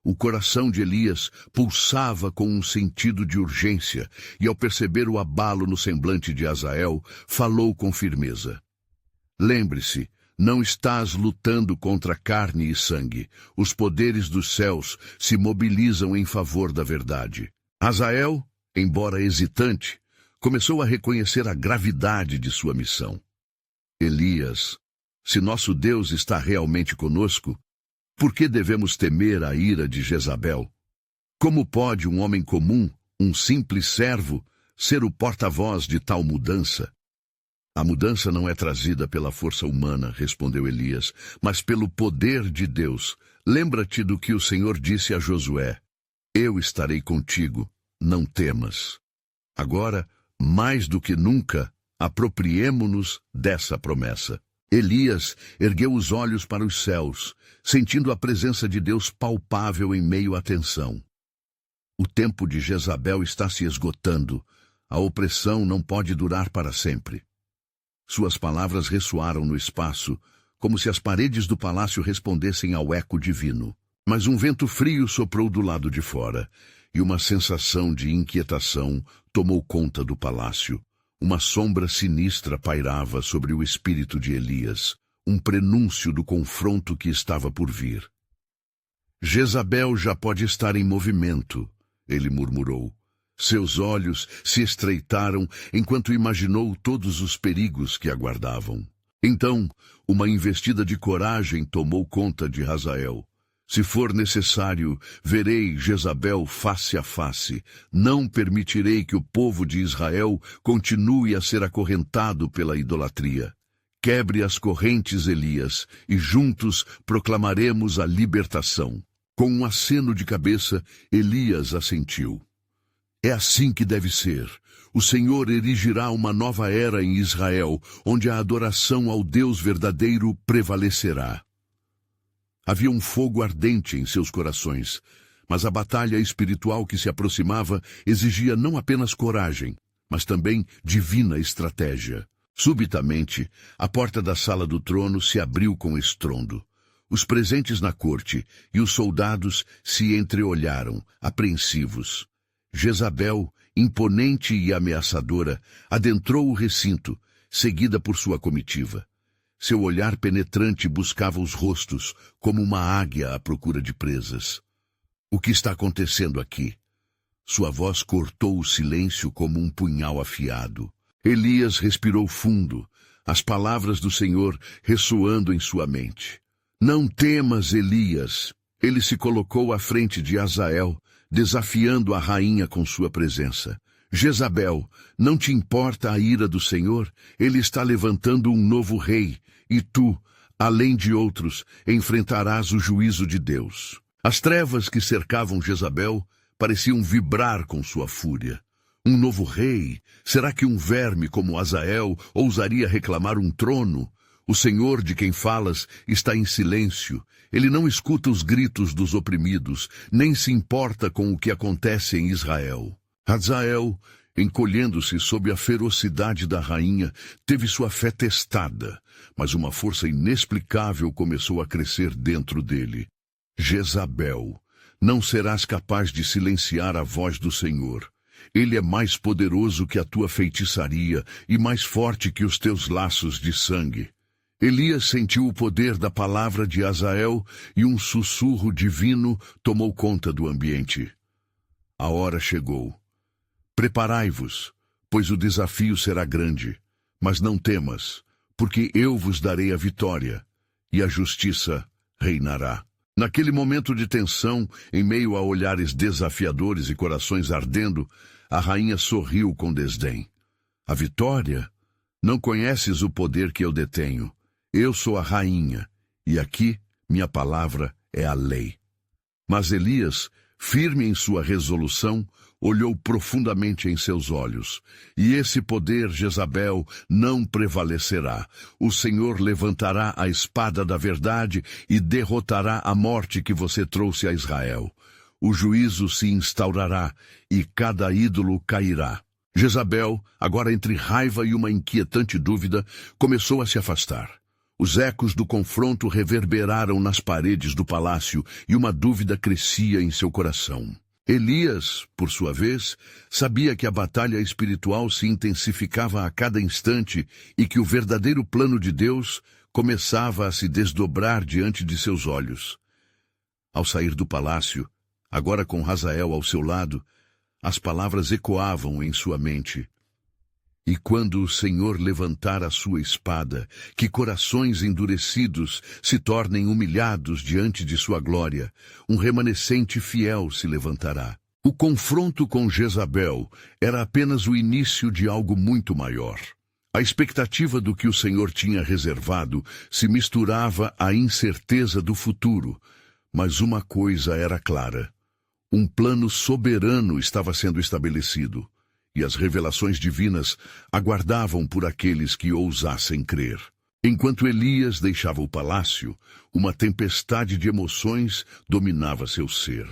O coração de Elias pulsava com um sentido de urgência, e ao perceber o abalo no semblante de Hazael, falou com firmeza. Lembre-se, não estás lutando contra carne e sangue. Os poderes dos céus se mobilizam em favor da verdade. Hazael, embora hesitante, começou a reconhecer a gravidade de sua missão. Elias, se nosso Deus está realmente conosco, por que devemos temer a ira de Jezabel? Como pode um homem comum, um simples servo, ser o porta-voz de tal mudança? A mudança não é trazida pela força humana, respondeu Elias, mas pelo poder de Deus. Lembra-te do que o Senhor disse a Josué. Eu estarei contigo, não temas. Agora, mais do que nunca, apropriemo-nos dessa promessa. Elias ergueu os olhos para os céus, sentindo a presença de Deus palpável em meio à tensão. O tempo de Jezabel está se esgotando. A opressão não pode durar para sempre. Suas palavras ressoaram no espaço, como se as paredes do palácio respondessem ao eco divino. Mas um vento frio soprou do lado de fora, e uma sensação de inquietação tomou conta do palácio. Uma sombra sinistra pairava sobre o espírito de Elias, um prenúncio do confronto que estava por vir. Jezabel já pode estar em movimento, ele murmurou. Seus olhos se estreitaram enquanto imaginou todos os perigos que aguardavam. Então, uma investida de coragem tomou conta de Hazael. Se for necessário, verei Jezabel face a face. Não permitirei que o povo de Israel continue a ser acorrentado pela idolatria. Quebre as correntes, Elias, e juntos proclamaremos a libertação. Com um aceno de cabeça, Elias assentiu. É assim que deve ser. O Senhor erigirá uma nova era em Israel, onde a adoração ao Deus verdadeiro prevalecerá. Havia um fogo ardente em seus corações, mas a batalha espiritual que se aproximava exigia não apenas coragem, mas também divina estratégia. Subitamente, a porta da sala do trono se abriu com estrondo. Os presentes na corte e os soldados se entreolharam, apreensivos. Jezabel, imponente e ameaçadora, adentrou o recinto, seguida por sua comitiva. Seu olhar penetrante buscava os rostos, como uma águia à procura de presas. O que está acontecendo aqui? Sua voz cortou o silêncio como um punhal afiado. Elias respirou fundo, as palavras do Senhor ressoando em sua mente. Não temas, Elias. Ele se colocou à frente de Hazael, desafiando a rainha com sua presença. Jezabel, não te importa a ira do Senhor? Ele está levantando um novo rei, e tu, além de outros, enfrentarás o juízo de Deus. As trevas que cercavam Jezabel pareciam vibrar com sua fúria. Um novo rei? Será que um verme como Hazael ousaria reclamar um trono? O Senhor de quem falas está em silêncio. Ele não escuta os gritos dos oprimidos, nem se importa com o que acontece em Israel. Hazael, encolhendo-se sob a ferocidade da rainha, teve sua fé testada, mas uma força inexplicável começou a crescer dentro dele. Jezabel, não serás capaz de silenciar a voz do Senhor. Ele é mais poderoso que a tua feitiçaria e mais forte que os teus laços de sangue. Elias sentiu o poder da palavra de Hazael e um sussurro divino tomou conta do ambiente. A hora chegou. Preparai-vos, pois o desafio será grande. Mas não temas, porque eu vos darei a vitória, e a justiça reinará. Naquele momento de tensão, em meio a olhares desafiadores e corações ardendo, a rainha sorriu com desdém. A vitória? Não conheces o poder que eu detenho. Eu sou a rainha, e aqui minha palavra é a lei. Mas Elias, firme em sua resolução, olhou profundamente em seus olhos. E esse poder, Jezabel, não prevalecerá. O Senhor levantará a espada da verdade e derrotará a morte que você trouxe a Israel. O juízo se instaurará e cada ídolo cairá. Jezabel, agora entre raiva e uma inquietante dúvida, começou a se afastar. Os ecos do confronto reverberaram nas paredes do palácio e uma dúvida crescia em seu coração. Elias, por sua vez, sabia que a batalha espiritual se intensificava a cada instante e que o verdadeiro plano de Deus começava a se desdobrar diante de seus olhos. Ao sair do palácio, agora com Hazael ao seu lado, as palavras ecoavam em sua mente. E quando o Senhor levantar a sua espada, que corações endurecidos se tornem humilhados diante de sua glória, um remanescente fiel se levantará. O confronto com Jezabel era apenas o início de algo muito maior. A expectativa do que o Senhor tinha reservado se misturava à incerteza do futuro, mas uma coisa era clara. Um plano soberano estava sendo estabelecido. E as revelações divinas aguardavam por aqueles que ousassem crer. Enquanto Elias deixava o palácio, uma tempestade de emoções dominava seu ser.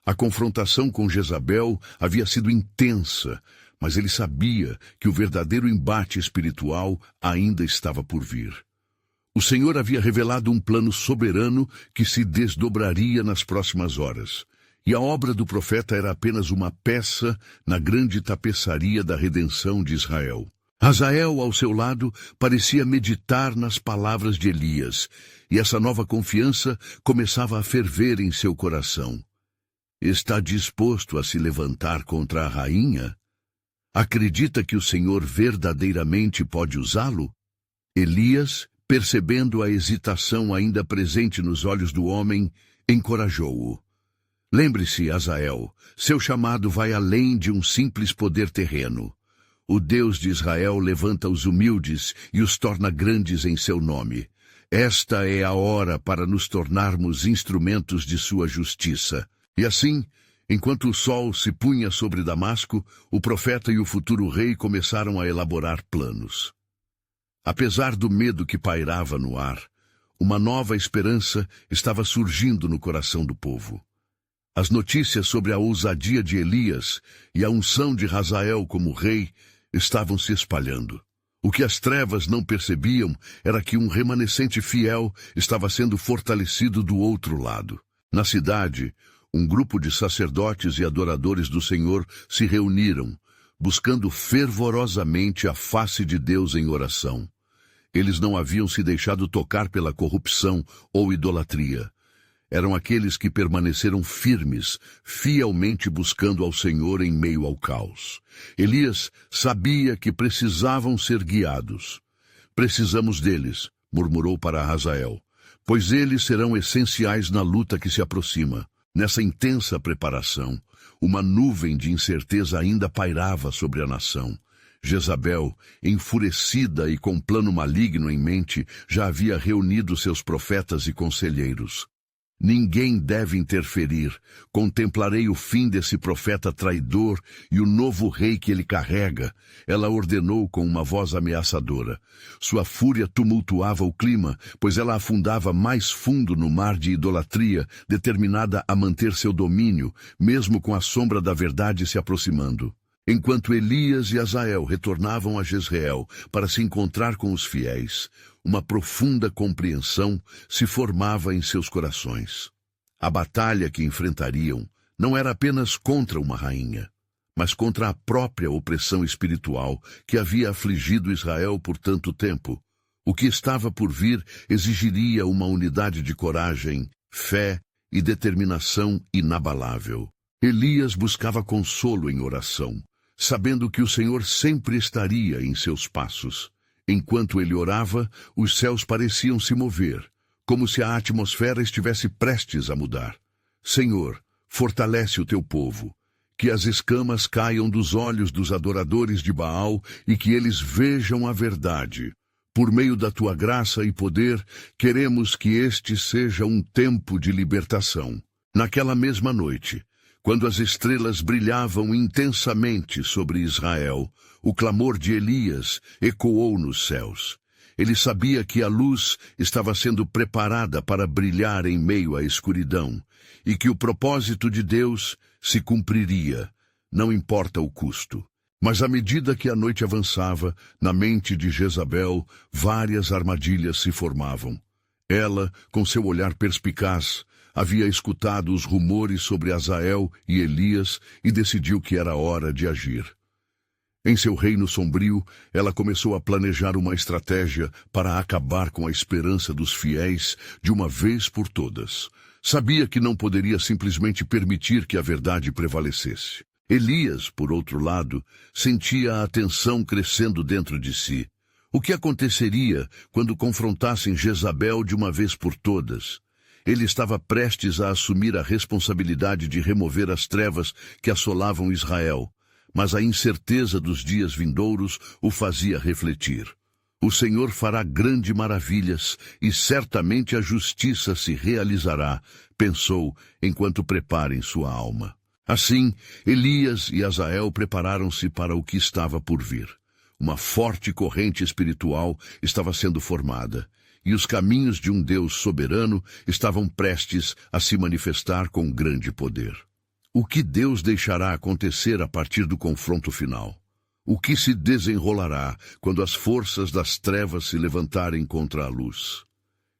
A confrontação com Jezabel havia sido intensa, mas ele sabia que o verdadeiro embate espiritual ainda estava por vir. O Senhor havia revelado um plano soberano que se desdobraria nas próximas horas. E a obra do profeta era apenas uma peça na grande tapeçaria da redenção de Israel. Hazael, ao seu lado, parecia meditar nas palavras de Elias, e essa nova confiança começava a ferver em seu coração. Está disposto a se levantar contra a rainha? Acredita que o Senhor verdadeiramente pode usá-lo? Elias, percebendo a hesitação ainda presente nos olhos do homem, encorajou-o. Lembre-se, Hazael, seu chamado vai além de um simples poder terreno. O Deus de Israel levanta os humildes e os torna grandes em seu nome. Esta é a hora para nos tornarmos instrumentos de sua justiça. E assim, enquanto o sol se punha sobre Damasco, o profeta e o futuro rei começaram a elaborar planos. Apesar do medo que pairava no ar, uma nova esperança estava surgindo no coração do povo. As notícias sobre a ousadia de Elias e a unção de Hazael como rei estavam se espalhando. O que as trevas não percebiam era que um remanescente fiel estava sendo fortalecido do outro lado. Na cidade, um grupo de sacerdotes e adoradores do Senhor se reuniram, buscando fervorosamente a face de Deus em oração. Eles não haviam se deixado tocar pela corrupção ou idolatria. Eram aqueles que permaneceram firmes, fielmente buscando ao Senhor em meio ao caos. Elias sabia que precisavam ser guiados. Precisamos deles, murmurou para Hazael, pois eles serão essenciais na luta que se aproxima. Nessa intensa preparação, uma nuvem de incerteza ainda pairava sobre a nação. Jezabel, enfurecida e com plano maligno em mente, já havia reunido seus profetas e conselheiros. Ninguém deve interferir. Contemplarei o fim desse profeta traidor e o novo rei que ele carrega. Ela ordenou com uma voz ameaçadora. Sua fúria tumultuava o clima, pois ela afundava mais fundo no mar de idolatria, determinada a manter seu domínio, mesmo com a sombra da verdade se aproximando. Enquanto Elias e Hazael retornavam a Jezreel para se encontrar com os fiéis, uma profunda compreensão se formava em seus corações. A batalha que enfrentariam não era apenas contra uma rainha, mas contra a própria opressão espiritual que havia afligido Israel por tanto tempo. O que estava por vir exigiria uma unidade de coragem, fé e determinação inabalável. Elias buscava consolo em oração, sabendo que o Senhor sempre estaria em seus passos. Enquanto ele orava, os céus pareciam se mover, como se a atmosfera estivesse prestes a mudar. Senhor, fortalece o teu povo, que as escamas caiam dos olhos dos adoradores de Baal e que eles vejam a verdade. Por meio da tua graça e poder, queremos que este seja um tempo de libertação. Naquela mesma noite, quando as estrelas brilhavam intensamente sobre Israel, o clamor de Elias ecoou nos céus. Ele sabia que a luz estava sendo preparada para brilhar em meio à escuridão, e que o propósito de Deus se cumpriria, não importa o custo. Mas à medida que a noite avançava, na mente de Jezabel, várias armadilhas se formavam. Ela, com seu olhar perspicaz, havia escutado os rumores sobre Hazael e Elias e decidiu que era hora de agir. Em seu reino sombrio, ela começou a planejar uma estratégia para acabar com a esperança dos fiéis de uma vez por todas. Sabia que não poderia simplesmente permitir que a verdade prevalecesse. Elias, por outro lado, sentia a tensão crescendo dentro de si. O que aconteceria quando confrontassem Jezabel de uma vez por todas? Ele estava prestes a assumir a responsabilidade de remover as trevas que assolavam Israel, mas a incerteza dos dias vindouros o fazia refletir. O Senhor fará grandes maravilhas e certamente a justiça se realizará, pensou enquanto prepara em sua alma. Assim, Elias e Hazael prepararam-se para o que estava por vir. Uma forte corrente espiritual estava sendo formada, e os caminhos de um Deus soberano estavam prestes a se manifestar com grande poder. O que Deus deixará acontecer a partir do confronto final? O que se desenrolará quando as forças das trevas se levantarem contra a luz?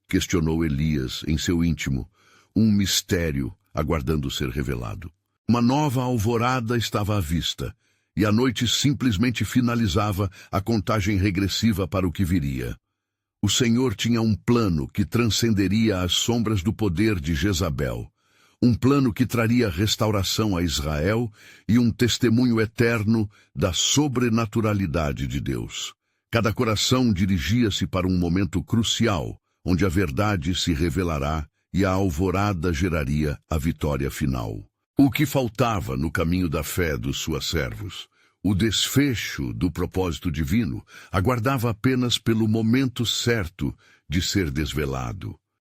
Questionou Elias em seu íntimo, um mistério aguardando ser revelado. Uma nova alvorada estava à vista, e a noite simplesmente finalizava a contagem regressiva para o que viria. O Senhor tinha um plano que transcenderia as sombras do poder de Jezabel, um plano que traria restauração a Israel e um testemunho eterno da sobrenaturalidade de Deus. Cada coração dirigia-se para um momento crucial, onde a verdade se revelará e a alvorada geraria a vitória final. O que faltava no caminho da fé dos seus servos? O desfecho do propósito divino aguardava apenas pelo momento certo de ser desvelado.